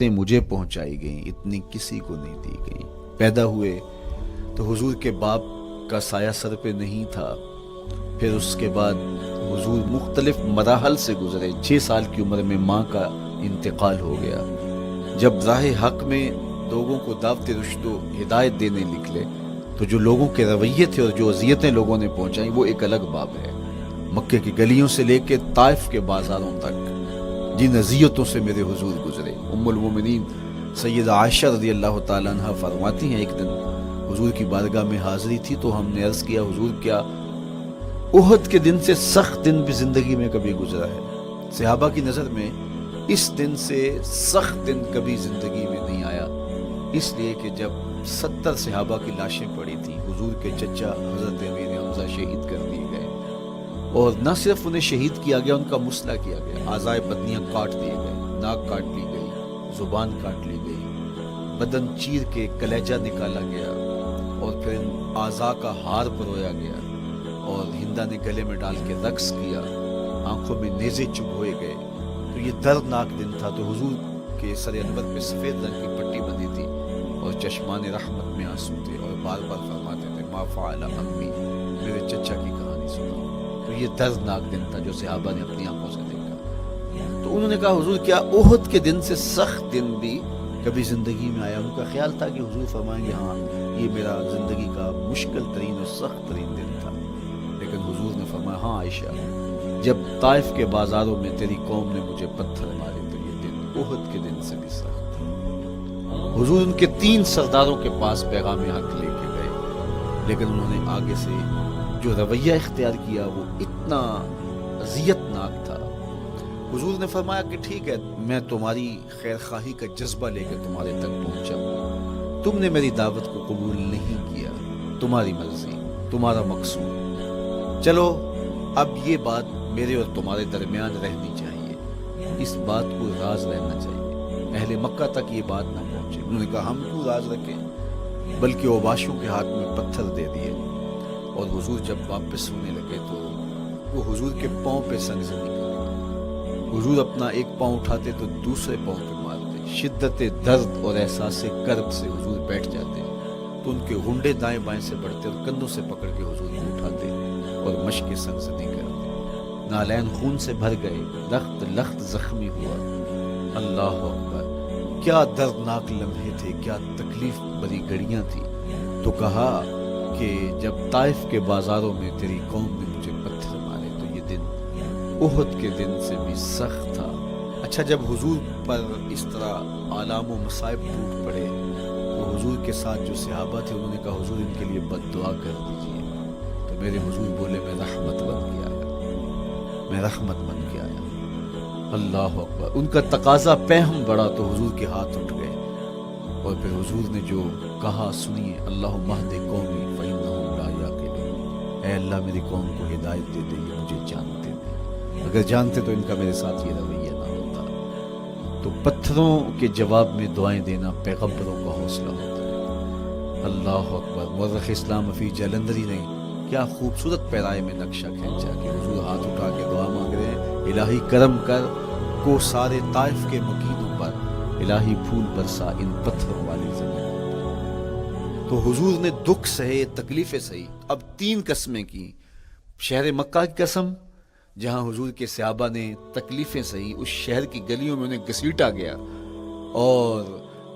مجھے پہنچائی گئیں اتنی کسی کو نہیں دی گئیں۔ پیدا ہوئے تو حضور کے باپ کا سایہ سر پہ نہیں تھا، پھر اس کے بعد حضور مختلف مراحل سے گزرے۔ 6 سال کی عمر میں ماں کا انتقال ہو گیا۔ جب راہ حق میں لوگوں کو دعوت رشد و ہدایت دینے نکلے تو جو لوگوں کے رویے تھے اور جو اذیتیں لوگوں نے پہنچائیں وہ ایک الگ باب ہے۔ مکے کی گلیوں سے لے کے طائف کے بازاروں تک جن اذیتوں سے میرے حضور گزرے، ام المومنین سیدہ عائشہ رضی اللہ تعالیٰ عنہ فرماتی ہیں ایک دن حضور کی بارگاہ میں حاضری تھی تو ہم نے عرض کیا حضور کیا احد کے دن سے سخت دن بھی زندگی میں کبھی گزرا ہے؟ صحابہ کی نظر میں اس دن سے سخت دن کبھی زندگی میں نہیں آیا، اس لیے کہ جب 70 صحابہ کی لاشیں پڑی تھیں، حضور کے چچا حضرت امیر حمزہ شہید کر دیے گئے، اور نہ صرف انہیں شہید کیا گیا، ان کا مسئلہ کیا گیا، اعضائے بدنیاں کاٹ دیے گئے، ناک کاٹ لی گئی، زبان کاٹ لی گئی، بدن چیر کے کلیجہ نکالا گیا، اور پھر ان اعضاء کا ہار پرویا گیا، اور ہندا نے گلے میں ڈال کے رقص کیا، آنکھوں میں نیزے چبھوئے گئے۔ تو یہ دردناک دن تھا۔ تو حضور کے سر انور پہ سفید رنگ کی پٹی بندھی تھی اور چشمان رحمت میں آنسو تھے، اور بار بار فرماتے تھے ما فعل عمی، میرے چچا کی کہانی سنا۔ تو یہ دردناک دن تھا جو صحابہ نے اپنی آنکھوں سے دیکھا۔ تو انہوں نے کہا حضور کیا احد کے دن سے سخت دن بھی کبھی زندگی میں آیا؟ ان کا خیال تھا کہ حضور فرمائیں گے ہاں یہ میرا زندگی کا مشکل ترین اور سخت ترین دن تھا، لیکن حضور نے فرمایا ہاں عائشہ، جب طائف کے بازاروں میں تیری قوم نے مجھے پتھر مارے تو یہ دن احد کے دن سے بھی سخت تھا۔ حضور ان کے 3 سرداروں کے پاس پیغام حق لے کے گئے، لیکن انہوں نے آگے سے جو رویہ اختیار کیا وہ اتنا اذیت ناک تھا۔ حضور نے فرمایا کہ ٹھیک ہے، میں تمہاری خیر خواہی کا جذبہ لے کے تمہارے تک پہنچا ہوں، تم نے میری دعوت کو قبول نہیں کیا، تمہاری مرضی، تمہارا مقصود، چلو اب یہ بات میرے اور تمہارے درمیان رہنی چاہیے، اس بات کو راز رہنا چاہیے، اہل مکہ تک یہ بات نہ پہنچے۔ انہوں نے کہا ہم کیوں راز رکھیں، بلکہ اوباشوں کے ہاتھ میں پتھر دے دیے، اور حضور جب واپس ہونے لگے تو وہ حضور کے پاؤں پہ سنگزنی کرتے، حضور اپنا ایک پاؤں اٹھاتے تو دوسرے پاؤں پہ مارتے، شدت درد اور احساس کرب سے حضور بیٹھ جاتے تو ان کے ہنڈے دائیں بائیں سے بڑھتے اور کندھوں سے پکڑ کے حضور کو اٹھاتے اور مشق سنگزنی کرتے، نالین خون سے بھر گئے، لخت لخت زخمی ہوا۔ اللہ اکبر، کیا دردناک لمحے تھے، کیا تکلیف بھری گھڑیاں تھی۔ تو کہا کہ جب طائف کے بازاروں میں تیری قوم نے مجھے پتھر مارے تو یہ دن احد کے دن سے بھی سخت تھا۔ اچھا، جب حضور پر اس طرح آلام و مصائب ٹوٹ پڑے تو حضور کے ساتھ جو صحابہ تھے انہوں نے کہا حضور ان کے لیے بد دعا کر دیجیے، تو میرے حضور بولے میں رحمت بن کے آیا، میں رحمت بن کے آیا۔ اللہ اکبر، ان کا تقاضا پہم بڑا تو حضور کے ہاتھ اٹھ گئے، اور پھر حضور نے جو کہا سنیے، اللہم اہد قومی فإنہم لا یعقلون، اے اللہ میری قوم کو ہدایت دے دے، یہ مجھے جانتے دے، اگر جانتے تو ان کا میرے ساتھ یہ رویہ نہ ہوتا۔ تو پتھروں کے جواب میں دعائیں دینا پیغمبروں کا حوصلہ ہوتا ہے۔ اللہ اکبر، مورخ اسلام حفیظ جلندری نے کیا خوبصورت پیرائے میں نقشہ کھینچا کہ حضور ہاتھ اٹھا کے دعا مانگ رہے ہیں، الہی کرم کر کو سارے طائف کے مکینوں پر، الہی پھول برسا ان پتھروں والی زمین پر۔ تو حضور نے دکھ سہے، تکلیفیں سہی۔ اب 3 قسمیں کی، شہر مکہ کی قسم جہاں حضور کے صحابہ نے تکلیفیں سہی، اس شہر کی گلیوں میں انہیں گھسیٹا گیا اور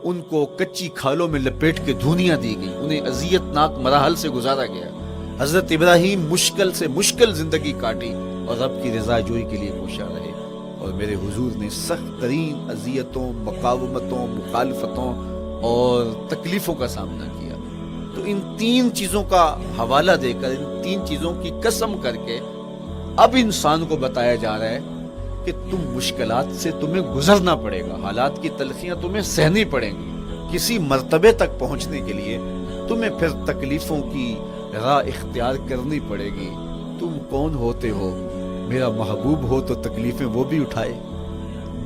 ان کو کچی کھالوں میں لپیٹ کے دھونیاں دی گئی، انہیں اذیت ناک مراحل سے گزارا گیا۔ حضرت ابراہیم مشکل سے مشکل زندگی کاٹی اور رب کی رضا جوئی کے لیے کوشاں رہے، اور میرے حضور نے سخت ترین اذیتوں، مقاومتوں، مخالفتوں اور تکلیفوں کا سامنا کیا۔ تو ان 3 چیزوں کا حوالہ دے کر، ان 3 چیزوں کی قسم کر کے اب انسان کو بتایا جا رہا ہے کہ تم مشکلات سے تمہیں گزرنا پڑے گا، حالات کی تلخیاں تمہیں سہنی پڑیں گی، کسی مرتبے تک پہنچنے کے لیے تمہیں پھر تکلیفوں کی راہ اختیار کرنی پڑے گی۔ تم کون ہوتے ہو؟ میرا محبوب ہو تو تکلیفیں وہ بھی اٹھائے،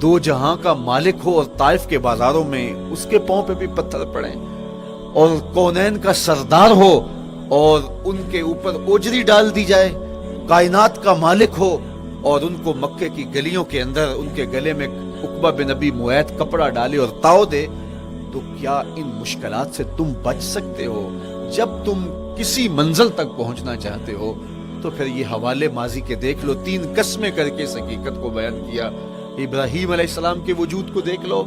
2 جہاں کا مالک ہو اور طائف کے بازاروں میں اس کے پاؤں پہ بھی پتھر پڑیں، اور کونین کا سردار ہو اور ان کے اوپر اوجری ڈال دی جائے، کائنات کا مالک ہو اور ان کو مکے کی گلیوں کے اندر ان کے گلے میں عقبہ بن ابی معیط کپڑا ڈالے اور تاؤ دے، تو کیا ان مشکلات سے تم بچ سکتے ہو؟ جب تم کسی منزل تک پہنچنا چاہتے ہو تو پھر یہ حوالے ماضی کے دیکھ لو، 3 قسمیں کر کے اس حقیقت کو بیان کیا۔ ابراہیم علیہ السلام کے وجود کو دیکھ لو،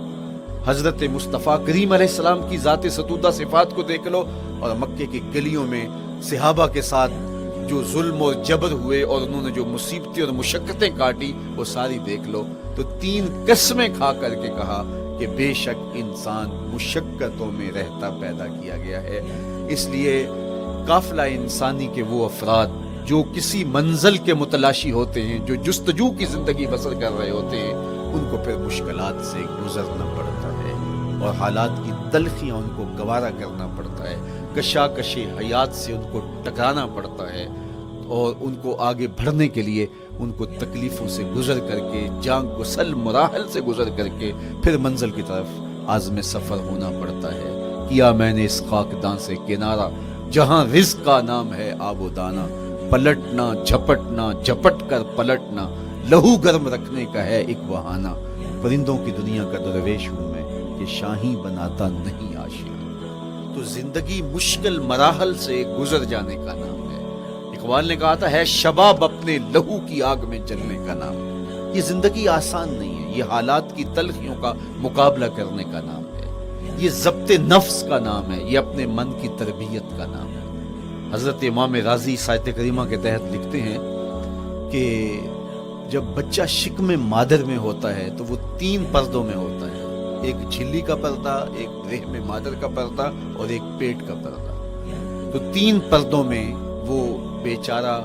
حضرت مصطفیٰ کریم علیہ السلام کی ذات ستودہ صفات کو دیکھ لو، اور مکے کی گلیوں میں صحابہ کے ساتھ جو ظلم اور جبر ہوئے اور انہوں نے جو مصیبتیں اور مشقتیں کاٹی وہ ساری دیکھ لو۔ تو 3 قسمیں کھا کر کے کہا کہ بے شک انسان مشقتوں میں رہتا پیدا کیا گیا ہے۔ اس لیے قافلہ انسانی کے وہ افراد جو کسی منزل کے متلاشی ہوتے ہیں، جو جستجو کی زندگی بسر کر رہے ہوتے ہیں، ان کو پھر مشکلات سے گزرنا پڑتا ہے اور حالات کی تلخیاں ان کو گوارا کرنا پڑتا ہے، کشاکش حیات سے ان کو ٹکرانا پڑتا ہے، اور ان کو آگے بڑھنے کے لیے ان کو تکلیفوں سے گزر کر کے، جان گسل مراحل سے گزر کر کے پھر منزل کی طرف عازم سفر ہونا پڑتا ہے۔ کیا میں نے اس خاکدان سے کنارہ، جہاں رزق کا نام ہے آب و دانا، پلٹنا جھپٹنا جھپٹ کر پلٹنا، لہو گرم رکھنے کا ہے ایک بہانہ، پرندوں کی دنیا کا درویش ہوں میں کہ شاہی بناتا نہیں آشیاں۔ تو زندگی مشکل مراحل سے گزر جانے کا نام ہے۔ اقبال نے کہا تھا ہے شباب اپنے لہو کی آگ میں جلنے کا نام۔ یہ زندگی آسان نہیں ہے، یہ حالات کی تلخیوں کا مقابلہ کرنے کا نام ہے، یہ ضبط نفس کا نام ہے، یہ اپنے من کی تربیت کا نام ہے۔ حضرت امام راضی سایت کریمہ کے تحت لکھتے ہیں کہ جب بچہ شکم مادر میں ہوتا ہے تو وہ 3 پردوں میں ہوتا ہے، ایک جھلی کا پردہ، ایک رحم مادر کا پردہ اور ایک پیٹ کا پردہ۔ تو 3 پردوں میں وہ بیچارہ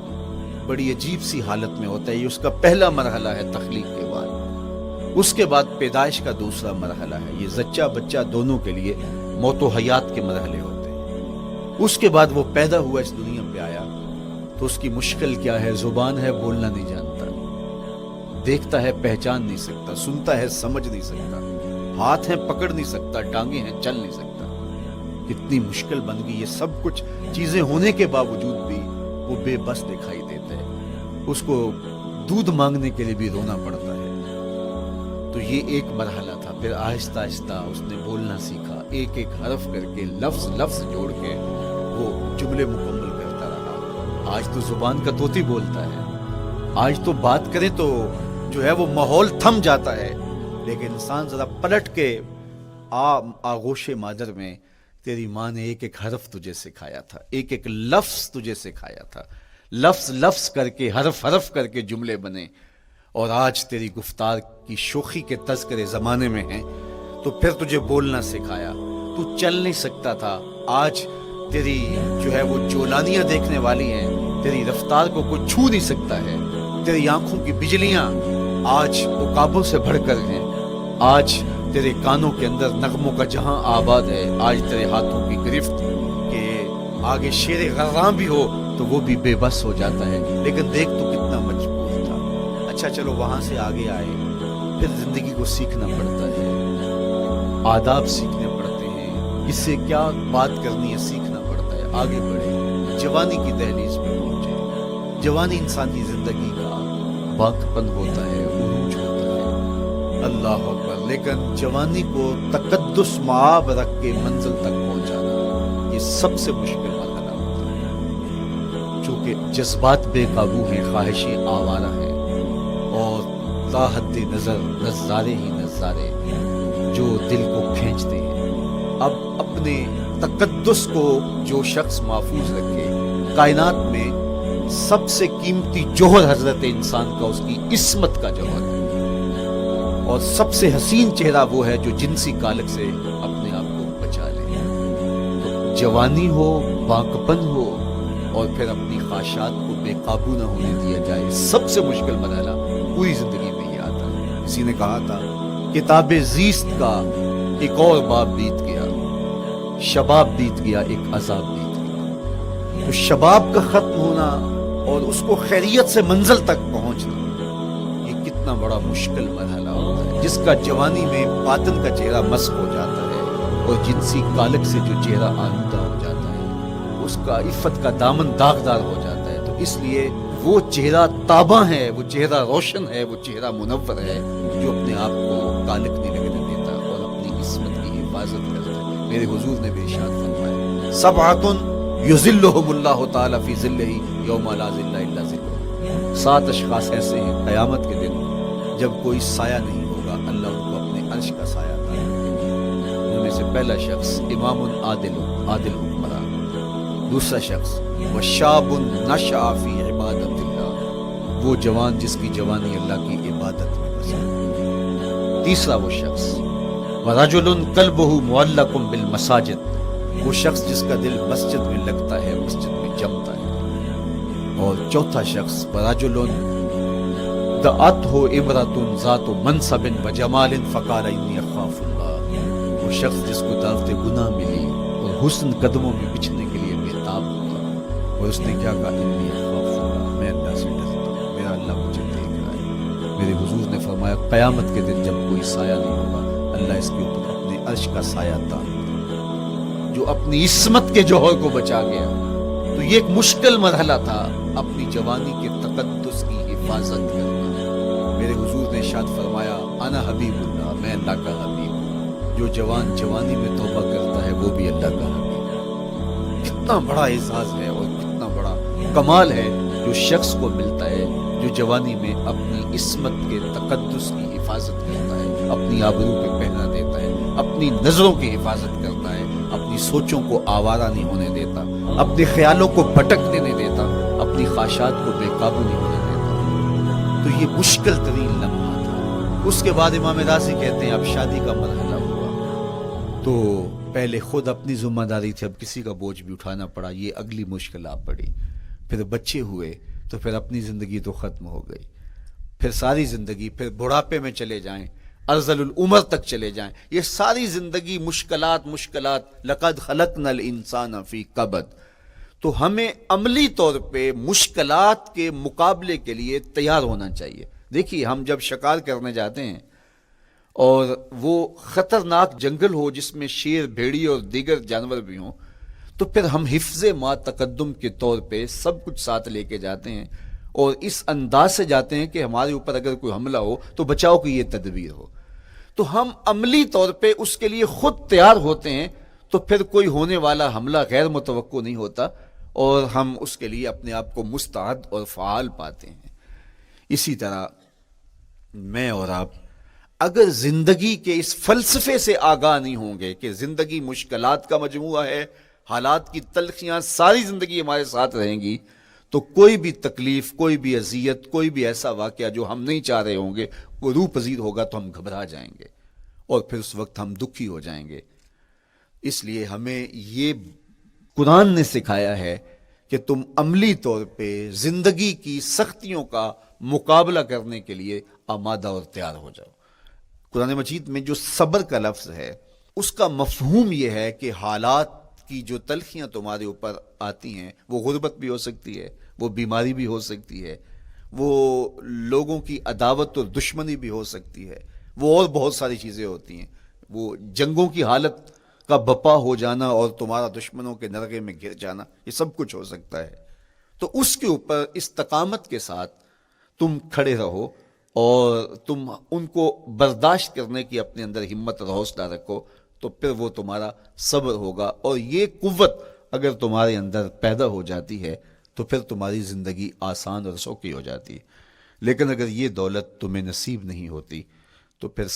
بڑی عجیب سی حالت میں ہوتا ہے۔ یہ اس کا پہلا مرحلہ ہے تخلیق کے بعد، اس کے بعد پیدائش کا دوسرا مرحلہ ہے، یہ زچہ بچہ دونوں کے لیے موت و حیات کے مرحلے ہوتے ہیں۔ اس کے بعد وہ پیدا ہوا، اس دنیا پہ آیا تو اس کی مشکل کیا ہے؟ زبان ہے، بولنا نہیں جانتا، دیکھتا ہے پہچان نہیں سکتا، سنتا ہے سمجھ نہیں سکتا، ہاتھ ہیں پکڑ نہیں سکتا، ٹانگیں ہیں چل نہیں سکتا۔ کتنی مشکل بن گئی، یہ سب کچھ چیزیں ہونے کے باوجود بھی وہ بے بس دکھائی دیتا ہے، اس کو دودھ مانگنے کے لیے بھی رونا پڑتا ہے۔ تو یہ ایک مرحلہ تھا۔ پھر آہستہ آہستہ اس نے بولنا سیکھا، ایک ایک حرف کر کے، لفظ لفظ جوڑ کے وہ جملے مکمل کرتا رہا۔ آج تو زبان کا طوطی بولتا ہے، آج تو بات کریں تو جو ہے وہ ماحول تھم جاتا ہے، لیکن انسان ذرا پلٹ کے آغوش مادر میں تیری ماں نے ایک ایک حرف تجھے سکھایا تھا، ایک ایک لفظ تجھے سکھایا تھا، لفظ لفظ کر کے، حرف حرف کر کے جملے بنے، اور آج تیری گفتار کی شوخی کے تذکرے زمانے میں ہیں، تو پھر تجھے بولنا سکھایا، تو چل نہیں سکتا تھا، آج تیری جو ہے وہ جولانیاں دیکھنے والی ہیں، تیری رفتار کو کوئی چھو نہیں سکتا ہے، تیری آنکھوں کی بجلیاں آج عقابوں سے بڑھ کر ہیں، آج تیرے کانوں کے اندر نغموں کا جہاں آباد ہے، آج تیرے ہاتھوں کی گرفت کہ آگے شیر غراں بھی ہو تو وہ بھی بے بس ہو جاتا ہے، لیکن دیکھ تو کتنا مجبور تھا۔ اچھا چلو وہاں سے آگے آئے، پھر زندگی کو سیکھنا پڑتا ہے، آداب سیکھنے پڑتے ہیں، کس سے کیا بات کرنی ہے سیکھنا پڑتا ہے، آگے بڑھے، جوانی کی دہلیز پہ پہنچے۔ جوانی انسان کی زندگی کا باقپن ہوتا ہے، عروج ہوتا ہے، اللہ اکبر، لیکن جوانی کو تقدس معاب رکھ کے منزل تک پہنچانا یہ سب سے مشکل مرحلہ ہوتا ہے، چونکہ جذبات بے قابو ہیں، خواہشیں آوارہ ہیں، اور تا حد نظر نظارے ہی نظارے جو دل کو کھینچتے ہیں۔ اب اپنے تقدس کو جو شخص محفوظ رکھے، کائنات میں سب سے قیمتی جوہر حضرت انسان کا اس کی عصمت کا جوہر ہے، اور سب سے حسین چہرہ وہ ہے جو جنسی کالک سے اپنے آپ کو بچا لے۔ تو جوانی ہو، باقپن ہو، اور پھر اپنی خواہشات کو بے قابو نہ ہونے دیا جائے، سب سے مشکل مرحلہ پوری زندگی میں یہ آتا ہے۔ کسی نے کہا تھا کتاب زیست کا ایک اور باب بیت گیا، شباب بیت گیا، ایک عذاب بیت گیا۔ تو شباب کا ختم ہونا اور اس کو خیریت سے منزل تک پہنچنا یہ کتنا بڑا مشکل مرحلہ ہوتا ہے، جس کا جوانی میں باطن کا چہرہ مسخ ہو جاتا ہے اور جنسی کالک سے جو چہرہ آلودہ ہو جاتا ہے، اس کا عفت کا دامن داغدار ہو جاتا ہے۔ تو اس لیے وہ چہرہ تاباں ہے، وہ چہرہ روشن ہے، وہ چہرہ منور ہے جو اپنے آپ کو کالک نہیں لگنے دیتا اور اپنی عصمت کی حفاظت کرتا ہے۔ میرے حضور نے بھی ارشاد فرمایا سبعۃ یظلھم اللہ تعالی فی ظلہ یوم لا ظل الا ظلہ، 7 اشخاص ایسے ہیں قیامت کے دن جب کوئی سایہ نہیں ہوگا، اللہ ان کو اپنے عرش کا سایہ عطا کرے گا۔ ان میں سے پہلا شخص امام عادل حکمراں، دوسرا شخص وشاب نشأ فی عبادت اللہ، وہ جوان جس کی جوانی اللہ کی عبادت میں بسر، تیسرا وہ شخص ورجل قلبہ معلق بالمساجد، وہ شخص جس کا دل مسجد میں لگتا ہے، مسجد میں جمتا ہے، اور چوتھا شخص ورجل دعته امرأة ذات منصب وجمال فقال انی اخاف اللہ، وہ شخص جس کو دعوت گناہ ملی اور حسن قدموں میں بچھنے کے لیے بےتاب ہوا، اور اس نے کیا کہا انی اخاف اللہ، میں اللہ سے ڈرتا ہوں، میرا اللہ مجھے دیکھ رہا ہے۔ میرے حضور نے فرمایا قیامت کے دن جب کوئی سایہ نہیں ہوگا، اللہ اس کے اوپر اپنے عرش کا سایہ تان کرے، جو اپنی عصمت کے جوہر کو بچا گیا۔ تو یہ ایک مشکل مرحلہ تھا، اپنی جوانی کے تقدس کی حفاظت کرنا۔ میرے حضور نے ارشاد فرمایا انا حبیب اللہ، میں اللہ کا حبیب ہوں، جو جوان جوانی میں توبہ کرتا ہے وہ بھی اللہ کا حبیب ہے۔ کتنا بڑا اعزاز ہے اور کتنا بڑا کمال ہے جو شخص کو ملتا ہے جو جوانی میں اپنی عصمت کے تقدس کی حفاظت کرتا ہے، اپنی آبرو پہ پہنا دیتا ہے، اپنی نظروں کی حفاظت کرتا ہے، اپنی سوچوں کو آوارہ نہیں ہونے دیتا، اپنے خیالوں کو بھٹکنے نہیں دیتا، اپنی خواہشات کو بے قابو نہیں ہونے دیتا۔ تو یہ مشکل ترین لمحہ تھا۔ اس کے بعد امام راضی کہتے ہیں اب شادی کا مرحلہ ہوا، تو پہلے خود اپنی ذمہ داری تھی، اب کسی کا بوجھ بھی اٹھانا پڑا، یہ اگلی مشکل آ پڑی۔ پھر بچے ہوئے تو پھر اپنی زندگی تو ختم ہو گئی، پھر ساری زندگی، پھر بڑھاپے میں چلے جائیں، ارذل العمر تک چلے جائیں، یہ ساری زندگی مشکلات لقد خلقنا الانسان فی کبد۔ تو ہمیں عملی طور پہ مشکلات کے مقابلے کے لیے تیار ہونا چاہیے۔ دیکھیے ہم جب شکار کرنے جاتے ہیں اور وہ خطرناک جنگل ہو جس میں شیر، بھیڑی اور دیگر جانور بھی ہوں، تو پھر ہم حفظ ما تقدم کے طور پہ سب کچھ ساتھ لے کے جاتے ہیں اور اس انداز سے جاتے ہیں کہ ہمارے اوپر اگر کوئی حملہ ہو تو بچاؤ کی یہ تدبیر ہو۔ تو ہم عملی طور پہ اس کے لیے خود تیار ہوتے ہیں، تو پھر کوئی ہونے والا حملہ غیر متوقع نہیں ہوتا اور ہم اس کے لیے اپنے آپ کو مستعد اور فعال پاتے ہیں۔ اسی طرح میں اور آپ اگر زندگی کے اس فلسفے سے آگاہ نہیں ہوں گے کہ زندگی مشکلات کا مجموعہ ہے، حالات کی تلخیاں ساری زندگی ہمارے ساتھ رہیں گی، تو کوئی بھی تکلیف، کوئی بھی اذیت، کوئی بھی ایسا واقعہ جو ہم نہیں چاہ رہے ہوں گے وہ روح پذیر ہوگا تو ہم گھبرا جائیں گے اور پھر اس وقت ہم دکھی ہو جائیں گے۔ اس لیے ہمیں یہ قرآن نے سکھایا ہے کہ تم عملی طور پہ زندگی کی سختیوں کا مقابلہ کرنے کے لیے آمادہ اور تیار ہو جاؤ۔ قرآن مجید میں جو صبر کا لفظ ہے اس کا مفہوم یہ ہے کہ حالات کی جو تلخیاں تمہارے اوپر آتی ہیں، وہ غربت بھی ہو سکتی ہے، وہ بیماری بھی ہو سکتی ہے، وہ لوگوں کی عداوت اور دشمنی بھی ہو سکتی ہے، وہ اور بہت ساری چیزیں ہوتی ہیں، وہ جنگوں کی حالت کا بپا ہو جانا اور تمہارا دشمنوں کے نرغے میں گر جانا، یہ سب کچھ ہو سکتا ہے۔ تو اس کے اوپر استقامت کے ساتھ تم کھڑے رہو اور تم ان کو برداشت کرنے کی اپنے اندر ہمت اور حوصلہ رکھو، تو پھر وہ تمہارا صبر ہوگا، اور یہ قوت اگر تمہارے اندر پیدا ہو جاتی ہے تو پھر تمہاری زندگی آسان اور سوکھی ہو جاتی ہے۔ لیکن اگر یہ دولت تمہیں نصیب نہیں ہوتی تو پھر